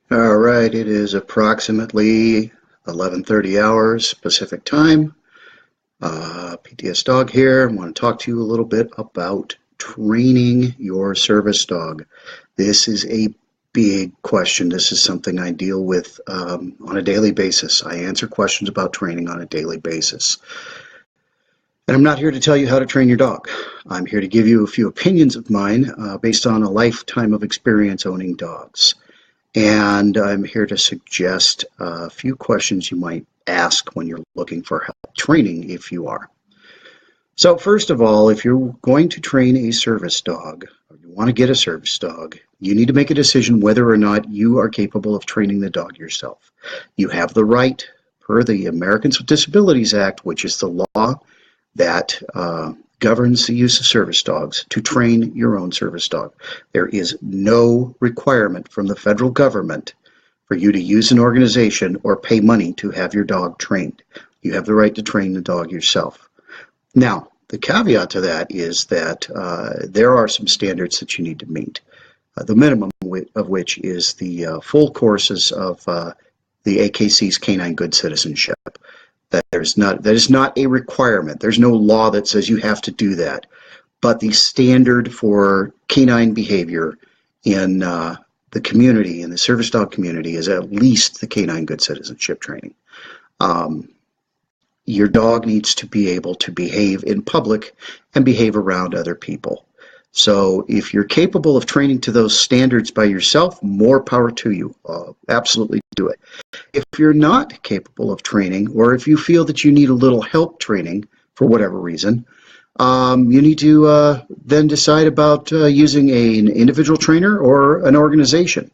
All right, it is approximately 11:30 hours Pacific time. PTSD Dog here. I want to talk to you a little bit about training your service dog. This is a big question. This is something I deal with on a daily basis. I answer questions about training on a daily basis. And I'm not here to tell you how to train your dog. I'm here to give you a few opinions of mine based on a lifetime of experience owning dogs. And I'm here to suggest a few questions you might ask when you're looking for help training, if you are. So first of all, if you're going to train a service dog, or you want to get a service dog, you need to make a decision whether or not you are capable of training the dog yourself. You have the right, per the Americans with Disabilities Act, which is the law that governs the use of service dogs, to train your own service dog. There is no requirement from the federal government for you to use an organization or pay money to have your dog trained. You have the right to train the dog yourself. Now, the caveat to that is that there are some standards that you need to meet, the minimum of which is the full courses of the AKC's Canine Good Citizenship. That is not a requirement. There's no law that says you have to do that. But the standard for canine behavior in the community, in the service dog community, is at least the Canine Good Citizenship training. Your dog needs to be able to behave in public and behave around other people. So if you're capable of training to those standards by yourself, more power to you. Absolutely do it. If you're not capable of training, or if you feel that you need a little help training for whatever reason, you need to then decide about using an individual trainer or an organization.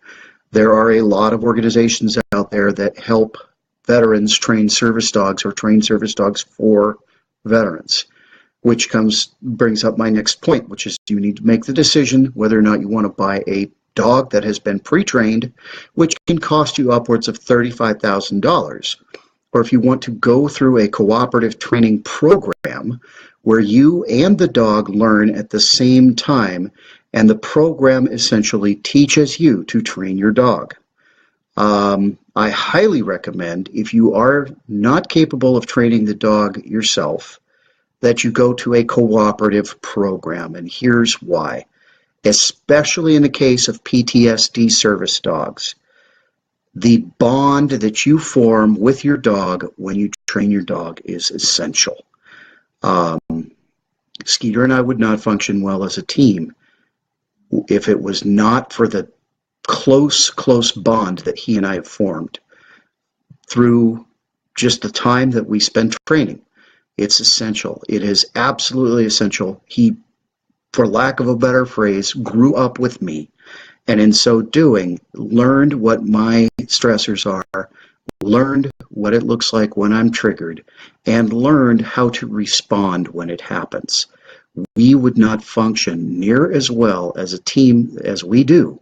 There are a lot of organizations out there that help veterans train service dogs or train service dogs for veterans, which brings up my next point, which is you need to make the decision whether or not you want to buy a dog that has been pre-trained, which can cost you upwards of $35,000, or if you want to go through a cooperative training program where you and the dog learn at the same time, and the program essentially teaches you to train your dog. I highly recommend, if you are not capable of training the dog yourself, that you go to a cooperative program, and here's why. Especially in the case of PTSD service dogs, the bond that you form with your dog when you train your dog is essential. Skeeter and I would not function well as a team if it was not for the close bond that he and I have formed through just the time that we spend training. It's essential. It is absolutely essential. He, for lack of a better phrase, grew up with me, and in so doing, learned what my stressors are, learned what it looks like when I'm triggered, and learned how to respond when it happens. We would not function near as well as a team as we do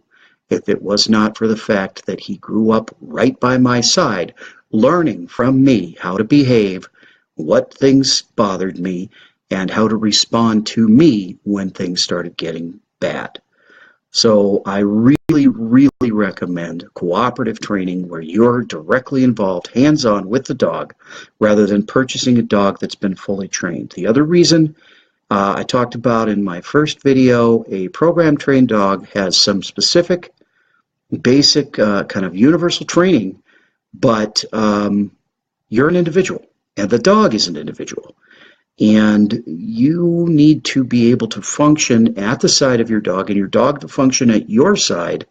if it was not for the fact that he grew up right by my side, learning from me how to behave, what things bothered me, and how to respond to me when things started getting bad. So I really recommend cooperative training where you're directly involved, hands-on with the dog, rather than purchasing a dog that's been fully trained. The other reason I talked about in my first video, a program-trained dog has some specific, basic, kind of universal training, but you're an individual, and the dog is an individual. And you need to be able to function at the side of your dog, and your dog to function at your side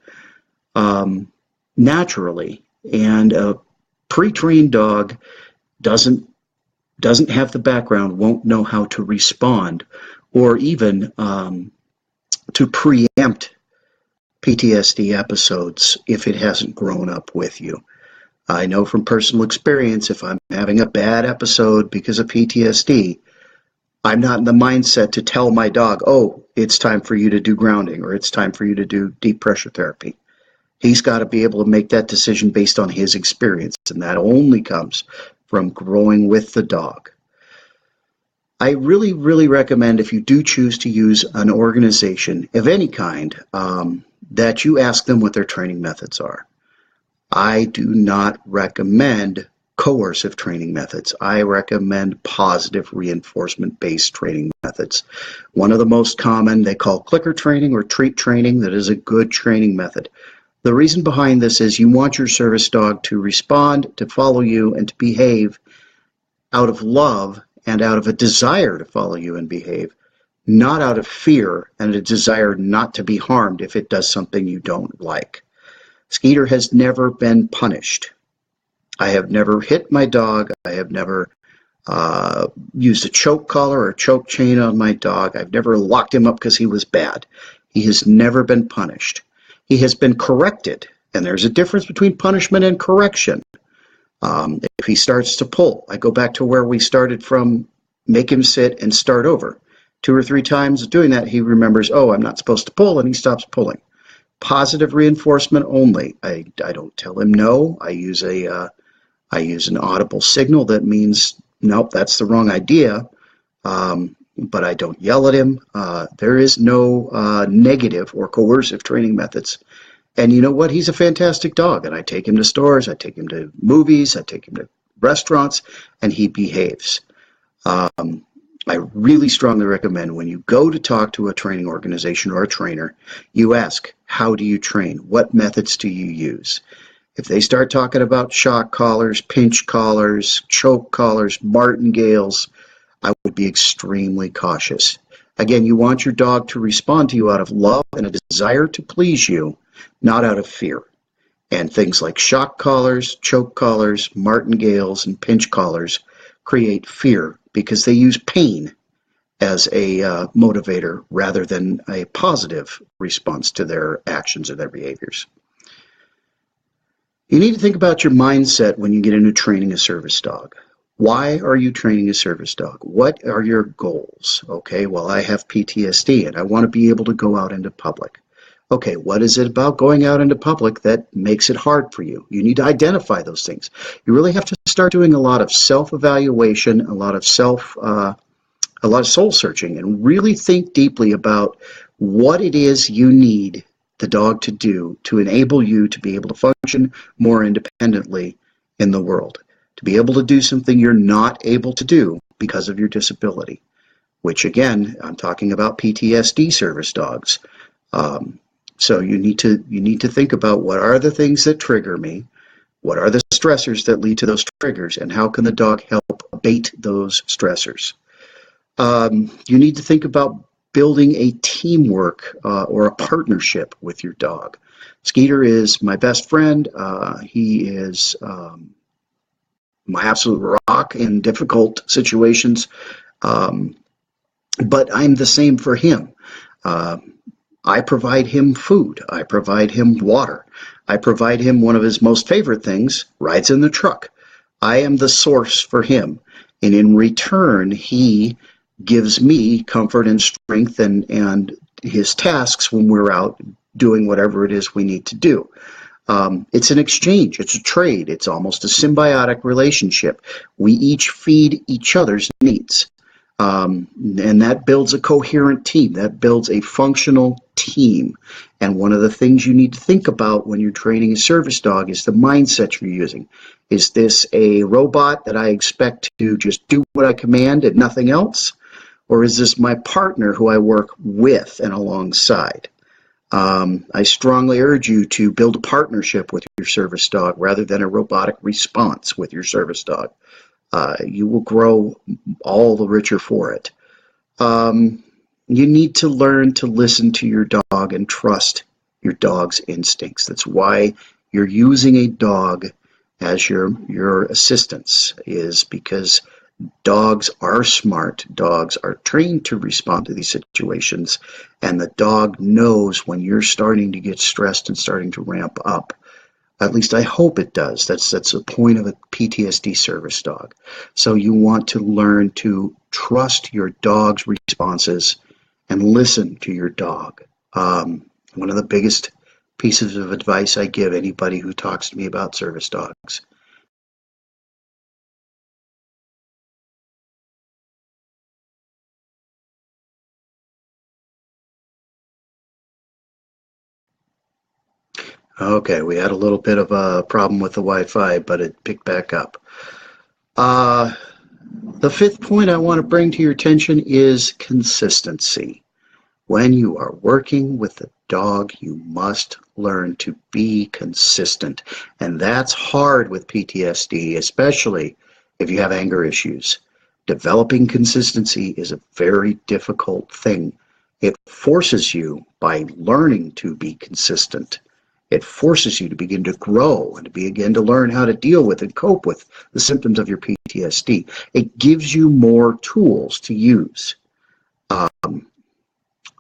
naturally. And a pre-trained dog doesn't have the background, won't know how to respond, or even to preempt PTSD episodes if it hasn't grown up with you. I know from personal experience, if I'm having a bad episode because of PTSD, I'm not in the mindset to tell my dog, oh, it's time for you to do grounding, or it's time for you to do deep pressure therapy. He's got to be able to make that decision based on his experience, and that only comes from growing with the dog. I really, really recommend if you do choose to use an organization of any kind, that you ask them what their training methods are. I do not recommend coercive training methods. I recommend positive reinforcement-based training methods. One of the most common they call clicker training or treat training. That is a good training method. The reason behind this is you want your service dog to respond, to follow you, and to behave out of love and out of a desire to follow you and behave, not out of fear and a desire not to be harmed if it does something you don't like. Skeeter has never been punished. I have never hit my dog. I have never used a choke collar or choke chain on my dog. I've never locked him up because he was bad. He has never been punished. He has been corrected, and there's a difference between punishment and correction. If he starts to pull, I go back to where we started from, make him sit and start over. 2 or 3 times doing that, he remembers, oh, I'm not supposed to pull, and he stops pulling. Positive reinforcement only. I don't tell him no. I use an audible signal that means, nope, that's the wrong idea. But I don't yell at him. There is no negative or coercive training methods. And you know what? He's a fantastic dog. And I take him to stores, I take him to movies, I take him to restaurants, and he behaves. I really strongly recommend when you go to talk to a training organization or a trainer, you ask, how do you train? What methods do you use? If they start talking about shock collars, pinch collars, choke collars, martingales, I would be extremely cautious. Again, you want your dog to respond to you out of love and a desire to please you, not out of fear. And things like shock collars, choke collars, martingales, and pinch collars create fear because they use pain as a motivator rather than a positive response to their actions or their behaviors. You need to think about your mindset when you get into training a service dog. Why are you training a service dog? What are your goals? Okay, well, I have PTSD and I want to be able to go out into public. Okay, what is it about going out into public that makes it hard for you? You need to identify those things. You really have to start doing a lot of self-evaluation, a lot of soul searching, and really think deeply about what it is you need the dog to do to enable you to be able to function more independently in the world, to be able to do something you're not able to do because of your disability, which again, I'm talking about PTSD service dogs. So you need to think about what are the things that trigger me, what are the stressors that lead to those triggers, and how can the dog help abate those stressors. You need to think about building a teamwork or a partnership with your dog. Skeeter is my best friend. He is my absolute rock in difficult situations, but I'm the same for him. I provide him food. I provide him water. I provide him one of his most favorite things, rides in the truck. I am the source for him. And in return, he gives me comfort and strength and his tasks when we're out doing whatever it is we need to do. It's an exchange. It's a trade. It's almost a symbiotic relationship. We each feed each other's needs. And that builds a coherent team. That builds a functional team. And one of the things you need to think about when you're training a service dog is the mindset you're using. Is this a robot that I expect to just do what I command and nothing else? Or is this my partner who I work with and alongside? I strongly urge you to build a partnership with your service dog rather than a robotic response with your service dog. You will grow all the richer for it. You need to learn to listen to your dog and trust your dog's instincts. That's why you're using a dog as your assistance, is because dogs are smart. Dogs are trained to respond to these situations, and the dog knows when you're starting to get stressed and starting to ramp up. At least I hope it does. That's the point of a PTSD service dog. So you want to learn to trust your dog's responses and listen to your dog. One of the biggest pieces of advice I give anybody who talks to me about service dogs Okay, we had a little bit of a problem with the Wi-Fi, but it picked back up. The fifth point I want to bring to your attention is consistency. When you are working with a dog, you must learn to be consistent. And that's hard with PTSD, especially if you have anger issues. Developing consistency is a very difficult thing. It forces you, by learning to be consistent, it forces you to begin to grow and to begin to learn how to deal with and cope with the symptoms of your PTSD. It gives you more tools to use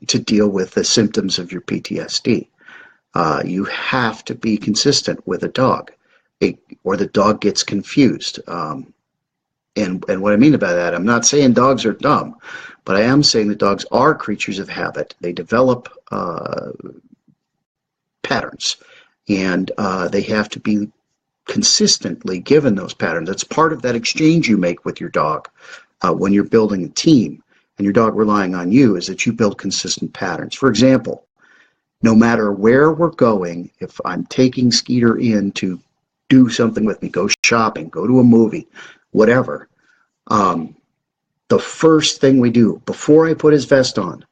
to deal with the symptoms of your PTSD. You have to be consistent with a dog, or the dog gets confused. And what I mean by that, I'm not saying dogs are dumb, but I am saying that dogs are creatures of habit. They develop patterns, and they have to be consistently given those patterns. That's part of that exchange you make with your dog when you're building a team and your dog relying on you, is that you build consistent patterns. For example, no matter where we're going, if I'm taking Skeeter in to do something with me, go shopping, go to a movie, whatever, the first thing we do before I put his vest on,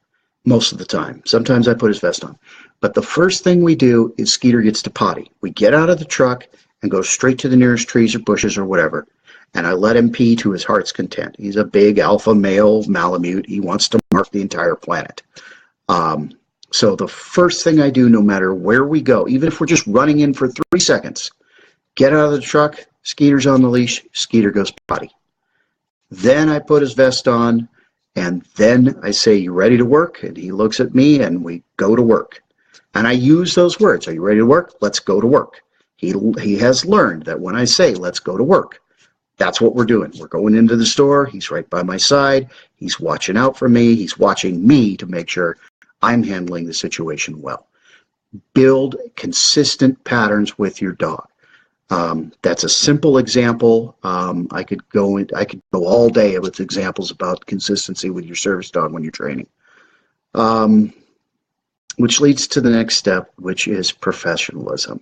most of the time, sometimes I put his vest on, but the first thing we do is Skeeter gets to potty. We get out of the truck and go straight to the nearest trees or bushes or whatever, and I let him pee to his heart's content. He's a big alpha male Malamute. He wants to mark the entire planet. So the first thing I do, no matter where we go, even if we're just running in for 3 seconds, get out of the truck, Skeeter's on the leash, Skeeter goes potty. Then I put his vest on, and then I say, "You ready to work?" And he looks at me, and we go to work. And I use those words. "Are you ready to work? Let's go to work." He has learned that when I say, "Let's go to work," that's what we're doing. We're going into the store. He's right by my side. He's watching out for me. He's watching me to make sure I'm handling the situation well. Build consistent patterns with your dog. That's a simple example. I could go all day with examples about consistency with your service dog when you're training. Which leads to the next step, which is professionalism.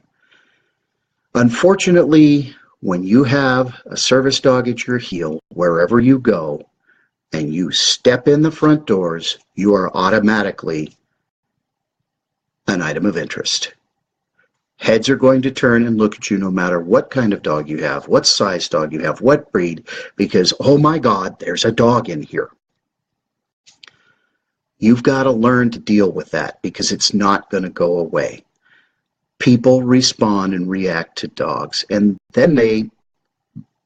Unfortunately, when you have a service dog at your heel, wherever you go, and you step in the front doors, you are automatically an item of interest. Heads are going to turn and look at you no matter what kind of dog you have, what size dog you have, what breed, because, oh my God, there's a dog in here. You've got to learn to deal with that because it's not going to go away. People respond and react to dogs, and then they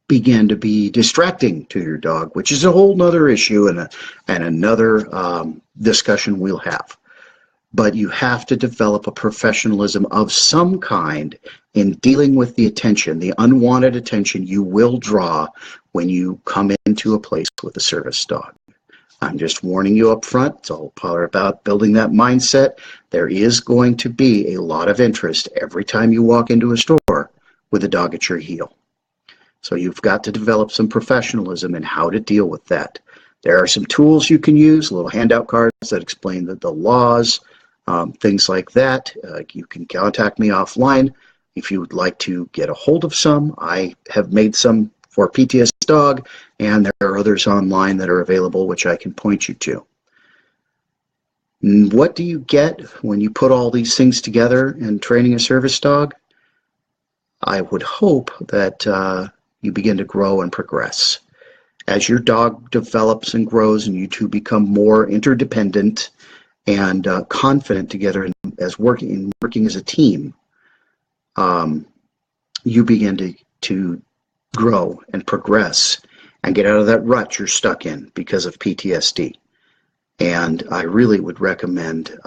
begin to be distracting to your dog, which is a whole nother issue and another discussion we'll have. But you have to develop a professionalism of some kind in dealing with the attention, the unwanted attention you will draw when you come into a place with a service dog. I'm just warning you up front. It's all part about building that mindset. There is going to be a lot of interest every time you walk into a store with a dog at your heel. So you've got to develop some professionalism in how to deal with that. There are some tools you can use, little handout cards that explain the laws, things like that. You can contact me offline if you would like to get a hold of some. I have made some for PTSD Dog, and there are others online that are available which I can point you to. What do you get when you put all these things together in training a service dog? I would hope that you begin to grow and progress. As your dog develops and grows and you two become more interdependent and confident together as working as a team, you begin to grow and progress and get out of that rut you're stuck in because of PTSD. And I really would recommend,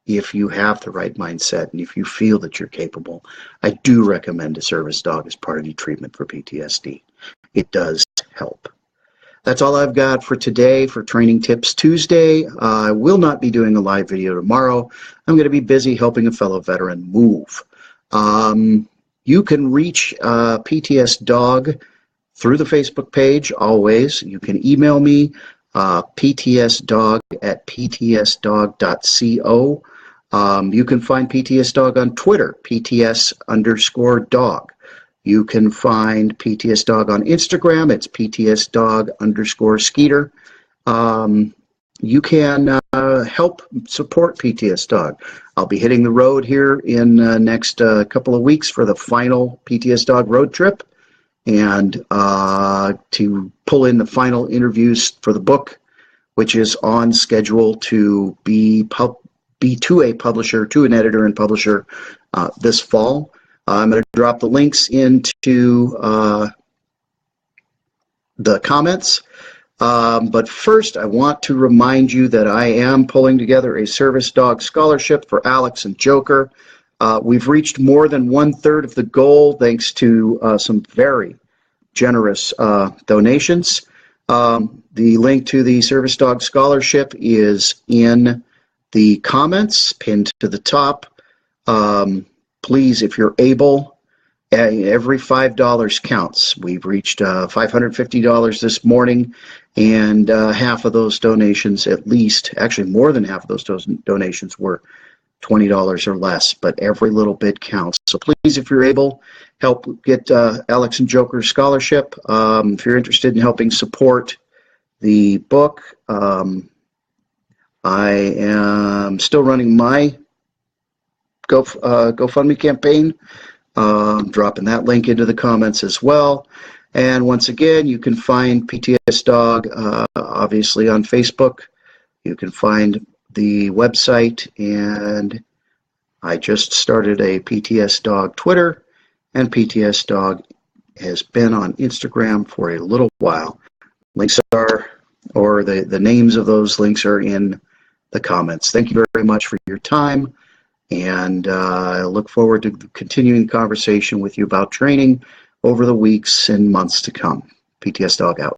if you have the right mindset and if you feel that you're capable, I do recommend a service dog as part of your treatment for PTSD. It does help. That's all I've got for today for Training Tips Tuesday. I will not be doing a live video tomorrow. I'm going to be busy helping a fellow veteran move. You can reach PTS Dog through the Facebook page always. You can email me, ptsdog@ptsdog.co. You can find PTS Dog on Twitter, PTS_dog. You can find PTS Dog on Instagram. It's PTS Dog_Skeeter. You can help support PTS Dog. I'll be hitting the road here in next couple of weeks for the final PTS Dog road trip, and to pull in the final interviews for the book, which is on schedule to be to a publisher, to an editor and publisher this fall. I'm going to drop the links into the comments. But first, I want to remind you that I am pulling together a service dog scholarship for Alex and Joker. We've reached more than 1/3 of the goal thanks to some very generous donations. The link to the service dog scholarship is in the comments, pinned to the top. Please, if you're able, every $5 counts. We've reached $550 this morning, and half of those donations, at least, actually more than half of those donations were $20 or less, but every little bit counts. So please, if you're able, help get Alex and Joker's scholarship. If you're interested in helping support the book, I am still running my GoFundMe campaign. Dropping that link into the comments as well. And once again, you can find PTS Dog obviously on Facebook. You can find the website, and I just started a PTS Dog Twitter, and PTS Dog has been on Instagram for a little while. Links are, or the names of those links are in the comments. Thank you very much for your time. And I look forward to continuing the conversation with you about training over the weeks and months to come. PTS Dog out.